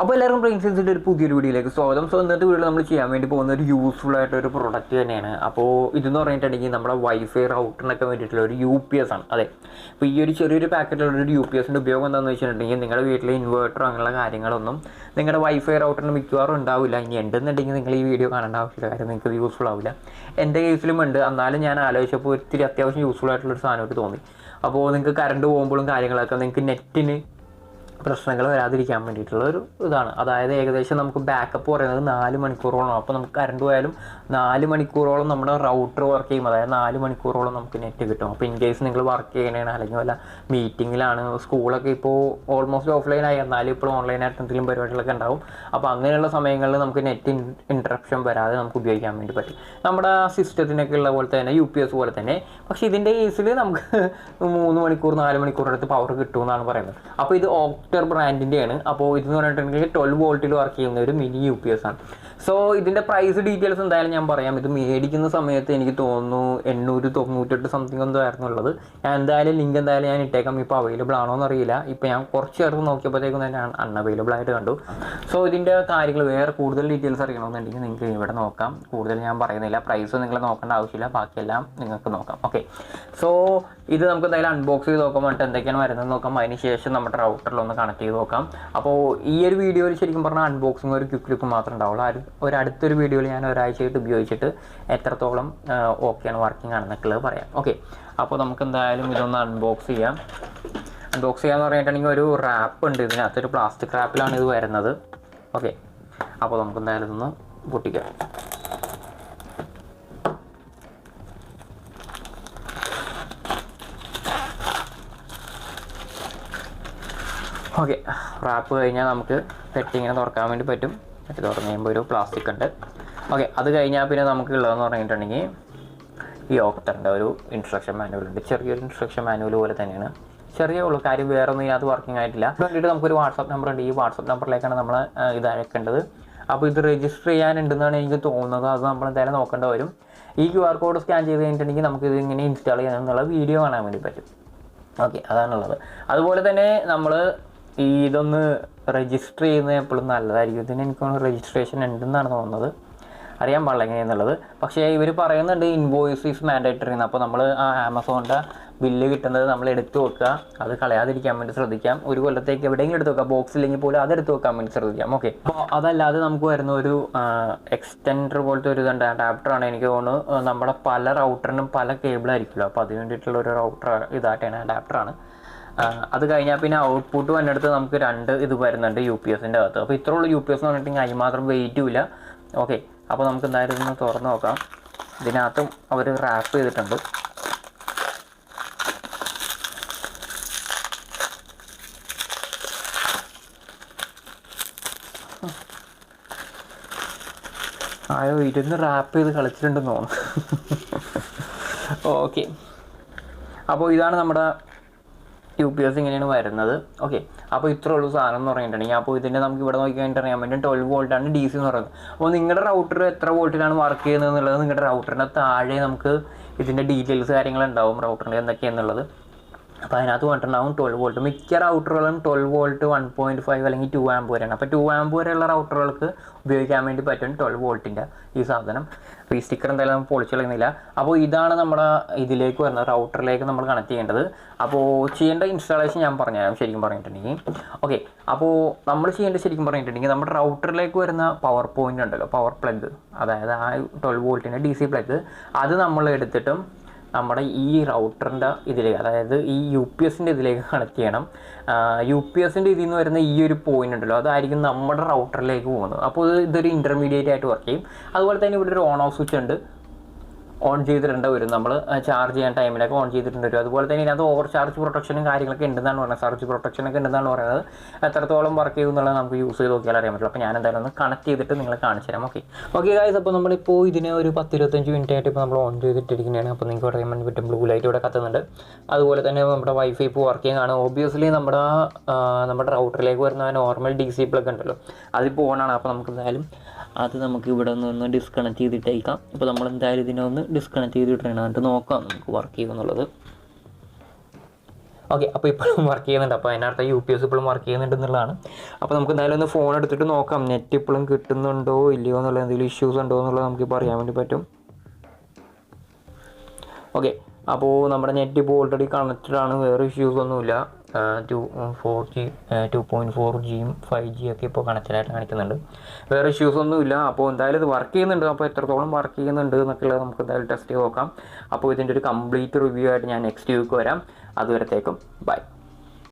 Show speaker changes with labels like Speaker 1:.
Speaker 1: അപ്പോൾ എല്ലാവർക്കും പ്രിൻസിൻ്റെ ഒരു പുതിയൊരു വീഡിയോയിലേക്ക് സ്വാഗതം. സോ ഇന്നത്തെ വീഡിയോ നമ്മൾ ചെയ്യാൻ വേണ്ടി പോകുന്ന ഒരു യൂസ്ഫുൾ ആയിട്ടൊരു പ്രൊഡക്റ്റ് തന്നെയാണ്. അപ്പോൾ ഇതെന്ന് പറഞ്ഞിട്ടുണ്ടെങ്കിൽ നമ്മുടെ വൈഫൈ റൗട്ടറിനൊക്കെ വേണ്ടിയിട്ടുള്ള ഒരു UPS ആണ്. അതെ, അപ്പോൾ ഈ ഒരു ചെറിയൊരു പാക്കറ്റിലുള്ള ഒരു UPSൻ്റെ ഉപയോഗം എന്താണെന്ന് വെച്ചിട്ടുണ്ടെങ്കിൽ നിങ്ങളുടെ വീട്ടിലെ ഇൻവേർട്ടർ അങ്ങനെയുള്ള കാര്യങ്ങളൊന്നും നിങ്ങളുടെ വൈഫൈ റൗട്ടറിന് മിക്കവാറും ഉണ്ടാവില്ല. ഇനി ഉണ്ടെന്നുണ്ടെങ്കിൽ നിങ്ങൾ ഈ വീഡിയോ കാണേണ്ട ആവശ്യമില്ല, കാര്യം നിങ്ങൾക്ക് ഇത് യൂസ്ഫുൾ ആവില്ല. എൻ്റെ കേസിലും ഉണ്ട്. എന്നാലും ഞാൻ ആലോചിച്ചപ്പോൾ ഒത്തിരി അത്യാവശ്യം യൂസ്ഫുൾ ആയിട്ടുള്ളൊരു സാധനമായിട്ട് തോന്നി. അപ്പോൾ നിങ്ങൾക്ക് കറണ്ട് പോകുമ്പോഴും കാര്യങ്ങളൊക്കെ നിങ്ങൾക്ക് നെറ്റിന് പ്രശ്നങ്ങൾ വരാതിരിക്കാൻ വേണ്ടിയിട്ടുള്ള ഒരു ഇതാണ്. അതായത് ഏകദേശം നമുക്ക് ബാക്കപ്പ് പറയുന്നത് 4 മണിക്കൂറോളം. അപ്പോൾ നമുക്ക് കറണ്ട് പോയാലും 4 മണിക്കൂറോളം നമ്മുടെ റൗട്ടർ വർക്ക് ചെയ്യും. അതായത് 4 മണിക്കൂറോളം നമുക്ക് നെറ്റ് കിട്ടും. അപ്പോൾ ഇൻ കേസ് നിങ്ങൾ വർക്ക് ചെയ്യണേണ് അല്ലെങ്കിൽ വല്ല മീറ്റിങ്ങിലാണ്, സ്കൂളൊക്കെ ഇപ്പോൾ ഓൾമോസ്റ്റ് ഓഫ്ലൈനായി, എന്നാലും ഇപ്പോൾ ഓൺലൈനായിട്ട് എന്തെങ്കിലും പരിപാടികളൊക്കെ ഉണ്ടാവും. അപ്പോൾ അങ്ങനെയുള്ള സമയങ്ങളിൽ നമുക്ക് നെറ്റ് ഇൻറ്ററപ്ഷൻ വരാതെ നമുക്ക് ഉപയോഗിക്കാൻ വേണ്ടി പറ്റും. നമ്മുടെ സിസ്റ്റത്തിനൊക്കെ ഉള്ള പോലെ തന്നെ UPS പോലെ തന്നെ. പക്ഷേ ഇതിൻ്റെ കേസിൽ നമുക്ക് 3 മണിക്കൂർ 4 മണിക്കൂർ അടുത്ത് പവർ കിട്ടുമെന്നാണ് പറയുന്നത്. അപ്പോൾ ഇത് ഓക്ടർ ബ്രാൻഡിൻ്റെയാണ്. അപ്പോൾ ഇതെന്ന് പറഞ്ഞിട്ടുണ്ടെങ്കിൽ 12 വോൾട്ടിൽ വർക്ക് ചെയ്യുന്ന ഒരു മിനി UPS ആണ്. സോ ഇതിൻ്റെ പ്രൈസ് ഡീറ്റെയിൽസ് എന്തായാലും ഞാൻ പറയാം. ഇത് മേടിക്കുന്ന സമയത്ത് എനിക്ക് തോന്നുന്നു 898 സംതിങ് എന്തോ ആയിരുന്നു ഉള്ളത്. ഞാൻ എന്തായാലും ലിങ്ക് എന്തായാലും ഞാൻ ഇട്ടേക്കാം. ഇപ്പോൾ അവൈലബിൾ ആണോ എന്നറിയില്ല. ഇപ്പോൾ ഞാൻ കുറച്ച് ചേർത്ത് നോക്കിയപ്പോഴത്തേക്കും തന്നെ അൺഅവൈലബിൾ ആയിട്ട് കണ്ടു. സോ ഇതിൻ്റെ കാര്യങ്ങൾ വേറെ കൂടുതൽ ഡീറ്റെയിൽസ് അറിയണമെന്നുണ്ടെങ്കിൽ നിങ്ങൾക്ക് ഇവിടെ നോക്കാം. കൂടുതൽ ഞാൻ പറയുന്നില്ല. പ്രൈസ് നിങ്ങൾ നോക്കേണ്ട ആവശ്യമില്ല, ബാക്കിയെല്ലാം നിങ്ങൾക്ക് നോക്കാം. ഓക്കെ, സോ ഇത് നമുക്ക് എന്തായാലും അൺബോക്സ് ചെയ്ത് നോക്കാൻ വേണ്ടിയിട്ട് എന്തൊക്കെയാണ് വരുന്നത് നോക്കാം. അതിന് ശേഷം നമ്മുടെ റൗട്ടറിലൊന്ന് കണക്ട് ചെയ്ത് നോക്കാം. അപ്പോൾ ഈ ഒരു വീഡിയോയിൽ ശരിക്കും പറഞ്ഞാൽ അൺബോക്സിങ് ഒരു ക്വിക്ക് ലുക്ക് മാത്രമേ ഉണ്ടാവുള്ളൂ. അടുത്തൊരു വീഡിയോയിൽ ഞാൻ ഒരാഴ്ചയായിട്ട് ഉപയോഗിച്ചിട്ട് എത്രത്തോളം ഓക്കെയാണ് വർക്കിംഗ് ആണെന്നൊക്കെ പറയാം. ഓക്കെ, അപ്പോൾ നമുക്ക് എന്തായാലും ഇതൊന്ന് അൺബോക്സ് ചെയ്യാം. അൺബോക്സ് ചെയ്യാന്ന് പറഞ്ഞിട്ടുണ്ടെങ്കിൽ ഒരു റാപ്പ് ഉണ്ട് ഇതിനകത്ത്. ഒരു പ്ലാസ്റ്റിക് റാപ്പിലാണ് ഇത് വരുന്നത്. ഓക്കെ, അപ്പോൾ നമുക്ക് എന്തായാലും ഇതൊന്ന് പൊട്ടിക്കാം. ഓക്കെ, റാപ്പ് കഴിഞ്ഞാൽ നമുക്ക് പെട്ടിങ്ങനെ തുറക്കാൻ വേണ്ടി പറ്റും. പെട്ടി തുറന്ന് കഴിയുമ്പോൾ ഒരു പ്ലാസ്റ്റിക് ഉണ്ട്. ഓക്കെ, അത് കഴിഞ്ഞാൽ പിന്നെ നമുക്ക് ഉള്ളതെന്ന് പറഞ്ഞിട്ടുണ്ടെങ്കിൽ ഈ ഓക്ടറിൻ്റെ ഒരു ഇൻസ്ട്രക്ഷൻ മാനുവൽ ഉണ്ട്. ചെറിയൊരു ഇൻസ്ട്രക്ഷൻ മാനുവൽ പോലെ തന്നെയാണ്. ചെറിയ ഉള്ളൂ, കാര്യം വേറെ ഒന്നും ഇതിനകത്ത് വർക്കിംഗ് ആയിട്ടില്ല. വേണ്ടിയിട്ട് നമുക്കൊരു വാട്സാപ്പ് നമ്പർ ഉണ്ട്. ഈ വാട്സാപ്പ് നമ്പറിലേക്കാണ് നമ്മൾ ഇത് അയക്കേണ്ടത്. അപ്പോൾ ഇത് രജിസ്റ്റർ ചെയ്യാനുണ്ടെന്നാണ് എനിക്ക് തോന്നുന്നത്. അത് നമ്മൾ എന്തായാലും നോക്കേണ്ടി വരും. ഈ QR കോഡ് സ്കാൻ ചെയ്ത് കഴിഞ്ഞിട്ടുണ്ടെങ്കിൽ നമുക്കിത് ഇങ്ങനെ ഇൻസ്റ്റാൾ ചെയ്യാമെന്നുള്ള വീഡിയോ കാണാൻ വേണ്ടി പറ്റും. ഓക്കെ, അതാണുള്ളത്. അതുപോലെ തന്നെ നമ്മൾ ഇതൊന്ന് രജിസ്റ്റർ ചെയ്യുന്നത് എപ്പോഴും നല്ലതായിരിക്കും. ഇതിന് എനിക്ക് രജിസ്ട്രേഷൻ ഉണ്ടെന്നാണ് തോന്നുന്നത്, അറിയാൻ പാടില്ല എങ്ങനെയെന്നുള്ളത്. പക്ഷേ ഇവർ പറയുന്നുണ്ട് ഇൻവോയ്സ് ഈസ് മാൻഡേറ്ററി എന്ന്. അപ്പോൾ നമ്മൾ ആ ആമസോണിൻ്റെ ബില്ല് കിട്ടുന്നത് നമ്മൾ എടുത്തു വെക്കുക, അത് കളയാതിരിക്കാൻ വേണ്ടി ശ്രദ്ധിക്കാം. ഒരു കൊല്ലത്തേക്ക് എവിടെയെങ്കിലും എടുത്ത് വെക്കുക, ബോക്സില്ലെങ്കിൽ പോലും അതെടുത്ത് വെക്കാൻ വേണ്ടി ശ്രദ്ധിക്കാം. ഓക്കെ, അപ്പോൾ അതല്ലാതെ നമുക്ക് വരുന്ന ഒരു എക്സ്റ്റൻഡർ പോലത്തെ ഒരു ഇതുണ്ട്, അഡാപ്റ്ററാണ്. എനിക്ക് തോന്നുന്നു നമ്മുടെ പല റൗട്ടറിനും പല കേബിളായിരിക്കുമല്ലോ. അപ്പോൾ അതിന് വേണ്ടിയിട്ടുള്ള ഒരു റൗട്ടർ ഇതായിട്ടാണ്, അഡാപ്റ്ററാണ്. അത് കഴിഞ്ഞാൽ പിന്നെ ഔട്ട്പുട്ട് വന്നിടത്ത് നമുക്ക് 2 ഇത് വരുന്നുണ്ട് UPSൻ്റെ അകത്ത്. അപ്പോൾ ഇത്രയുള്ള UPS എന്ന് പറഞ്ഞിട്ടുണ്ടെങ്കിൽ അതിന് മാത്രം വെയിറ്റും ഇല്ല. ഓക്കെ, അപ്പോൾ നമുക്ക് എന്തായാലും ഇതൊന്ന് തുറന്ന് നോക്കാം. ഇതിനകത്തും അവർ റാപ്പ് ചെയ്തിട്ടുണ്ട്. ആയോ ഇരുന്ന് റാപ്പ് ചെയ്ത് കളിച്ചിട്ടുണ്ടെന്ന് തോന്നുന്നു. ഓക്കെ, അപ്പോൾ ഇതാണ് നമ്മുടെ UPS ഇങ്ങനെയാണ് വരുന്നത്. ഓക്കെ, അപ്പോൾ ഇത്ര ഉള്ളൂ സാധനം എന്ന് പറഞ്ഞിട്ടുണ്ടെങ്കിൽ. അപ്പോൾ ഇതിൻ്റെ നമുക്ക് ഇവിടെ നോക്കി കഴിഞ്ഞിട്ട് അറിയാൻ പറ്റും 12 വോൾട്ടാണ് DC എന്ന് പറയുന്നത്. അപ്പോൾ നിങ്ങളുടെ റൗട്ടർ എത്ര വോൾട്ടിലാണ് വർക്ക് ചെയ്യുന്നത് എന്നുള്ളത് നിങ്ങളുടെ റൗട്ടറിൻ്റെ താഴെ നമുക്ക് ഇതിൻ്റെ ഡീറ്റെയിൽസ് കാര്യങ്ങളുണ്ടാവും, റൗട്ടറിൻ്റെ എന്തൊക്കെയാണെന്നുള്ളത്. അപ്പോൾ അതിനകത്ത് പറഞ്ഞിട്ടുണ്ടാവും 12 വോൾട്ട്. മിക്ക റൗട്ടറുകളും 12 വോൾട്ട് 1.5 അല്ലെങ്കിൽ 2 ആമ്പ് വരെയാണ്. അപ്പോൾ 2 ആമ്പ് വരെയുള്ള റൗട്ടറുകൾക്ക് ഉപയോഗിക്കാൻ വേണ്ടി പറ്റും 12 വോൾട്ടിൻ്റെ ഈ സാധനം. അപ്പോൾ ഈ സ്റ്റിക്കർ എന്തായാലും നമുക്ക് പൊളിച്ച് കളയുന്നില്ല. അപ്പോൾ ഇതാണ് നമ്മുടെ ഇതിലേക്ക് വരുന്നത്, റൗട്ടറിലേക്ക് നമ്മൾ കണക്ട് ചെയ്യേണ്ടത്. അപ്പോൾ ചെയ്യേണ്ട ഇൻസ്റ്റാളേഷൻ ഞാൻ പറഞ്ഞുതരാം ശരിക്കും പറഞ്ഞിട്ടുണ്ടെങ്കിൽ. ഓക്കെ, അപ്പോൾ നമ്മൾ ചെയ്യേണ്ടത് ശരിക്കും പറഞ്ഞിട്ടുണ്ടെങ്കിൽ നമ്മുടെ റൗട്ടറിലേക്ക് വരുന്ന പവർ പോയിൻ്റ് ഉണ്ടല്ലോ, പവർ പ്ലഗ്, അതായത് ആ 12 വോൾട്ടിൻ്റെ DC പ്ലഗ്, അത് നമ്മൾ എടുത്തിട്ടും നമ്മുടെ ഈ റൗട്ടറിൻ്റെ ഇതിലേക്ക്, അതായത് ഈ UPSൻ്റെ ഇതിലേക്ക് കണക്ട് ചെയ്യണം. UPSൻ്റെ ഇതിൽ നിന്ന് വരുന്ന ഈ ഒരു പോയിൻ്റ് ഉണ്ടല്ലോ, അതായിരിക്കും നമ്മുടെ റൗട്ടറിലേക്ക് പോകുന്നത്. അപ്പോൾ ഇതൊരു ഇൻ്റർമീഡിയറ്റ് ആയിട്ട് വർക്ക് ചെയ്യും. അതുപോലെ തന്നെ ഇവിടെ ഒരു ഓൺ ഓഫ് സ്വിച്ച് ഉണ്ട്, ഓൺ ചെയ്തിട്ടുണ്ട് വരും. നമ്മൾ ചാർജ് ചെയ്യാൻ ടൈമിലൊക്കെ ഓൺ ചെയ്തിട്ടുണ്ട് വരും. അതുപോലെ തന്നെ ഇതിനകത്ത് ഓവർ ചാർജ് പ്രൊട്ടക്ഷനും കാര്യങ്ങളൊക്കെ ഉണ്ടെന്നാണ് പറയുന്നത്. സർജ് പ്രൊട്ടക്ഷനൊക്കെ ഉണ്ടെന്നാണ് പറയുന്നത്. എത്രത്തോളം വർക്ക് ചെയ്യും എന്നുള്ളത് നമുക്ക് യൂസ് ചെയ്ത് നോക്കിയാൽ അറിയാൻ പറ്റുള്ളൂ. അപ്പോൾ ഞാൻ എന്തായാലും ഒന്ന് കണക്ട് ചെയ്തിട്ട് നിങ്ങളെ കാണിച്ചു തരാം. ഓക്കെ ഗൈസ്, അപ്പോൾ നമ്മളിപ്പോൾ ഇതിനെ ഒരു 10-25 മിനിറ്റ് ആയിട്ട് ഇപ്പോൾ നമ്മൾ ഓൺ ചെയ്തിട്ടിരിക്കുന്നതാണ്. അപ്പോൾ നിങ്ങൾക്ക് അറിയാൻ വേണ്ടി പറ്റും ബ്ലൂ ലൈറ്റ് ഇവിടെ കത്തുന്നുണ്ട്. അതുപോലെ തന്നെ നമ്മുടെ വൈഫൈ ഇപ്പോൾ വർക്കിംഗ് ആണ്. ഓബിയസ്ലി നമ്മുടെ റൗട്ടറിലേക്ക് വരുന്ന നോർമൽ DC പ്ലഗ് ഉണ്ടല്ലോ, അതിപ്പോൾ ഓണാണ്. അപ്പോൾ നമുക്ക് എന്തായാലും അത് നമുക്ക് ഇവിടെ നിന്ന് ഡിസ്കണക്ട് ചെയ്തിട്ടേക്കാം. അപ്പോൾ നമ്മൾ എന്തായാലും ഇതിനെ ഒന്ന് ഡിസ്കണക്ട് ചെയ്തിട്ടാണ് എന്നിട്ട് നോക്കാം നമുക്ക് വർക്ക് ചെയ്യുമെന്നുള്ളത്. ഓക്കെ, അപ്പോൾ ഇപ്പോഴും വർക്ക് ചെയ്യുന്നുണ്ട്. അപ്പോൾ അതിനർത്ഥം UPS ഇപ്പോഴും വർക്ക് ചെയ്യുന്നുണ്ട് എന്നുള്ളതാണ്. അപ്പോൾ നമുക്ക് എന്തായാലും ഒന്ന് ഫോൺ എടുത്തിട്ട് നോക്കാം നെറ്റ് ഇപ്പോഴും കിട്ടുന്നുണ്ടോ ഇല്ലയോ എന്നുള്ള എന്തെങ്കിലും ഇഷ്യൂസ് ഉണ്ടോ എന്നുള്ളത് നമുക്ക് ഇപ്പോൾ അറിയാൻ വേണ്ടി പറ്റും. ഓക്കെ, അപ്പോൾ നമ്മുടെ നെറ്റ് ഇപ്പോൾ ഓൾറെഡി കണക്റ്റഡ് ആണ്, വേറെ ഇഷ്യൂസ് ഒന്നുമില്ല. 4G 2.4Gയും 5G ഒക്കെ ഇപ്പോൾ കണക്റ്റഡായിട്ട് കാണിക്കുന്നുണ്ട്, വേറെ ഇഷ്യൂസ് ഒന്നുമില്ല. അപ്പോൾ എന്തായാലും ഇത് വർക്ക് ചെയ്യുന്നുണ്ട്. അപ്പോൾ എത്രത്തോളം വർക്ക് ചെയ്യുന്നുണ്ട് എന്നൊക്കെയുള്ളത് നമുക്ക് എന്തായാലും ടെസ്റ്റ് ചെയ്ത് നോക്കാം. അപ്പോൾ ഇതിൻ്റെ ഒരു കംപ്ലീറ്റ് റിവ്യൂ ആയിട്ട് ഞാൻ നെക്സ്റ്റ് വീക്ക് വരാം. അതുവരത്തേക്കും ബൈ.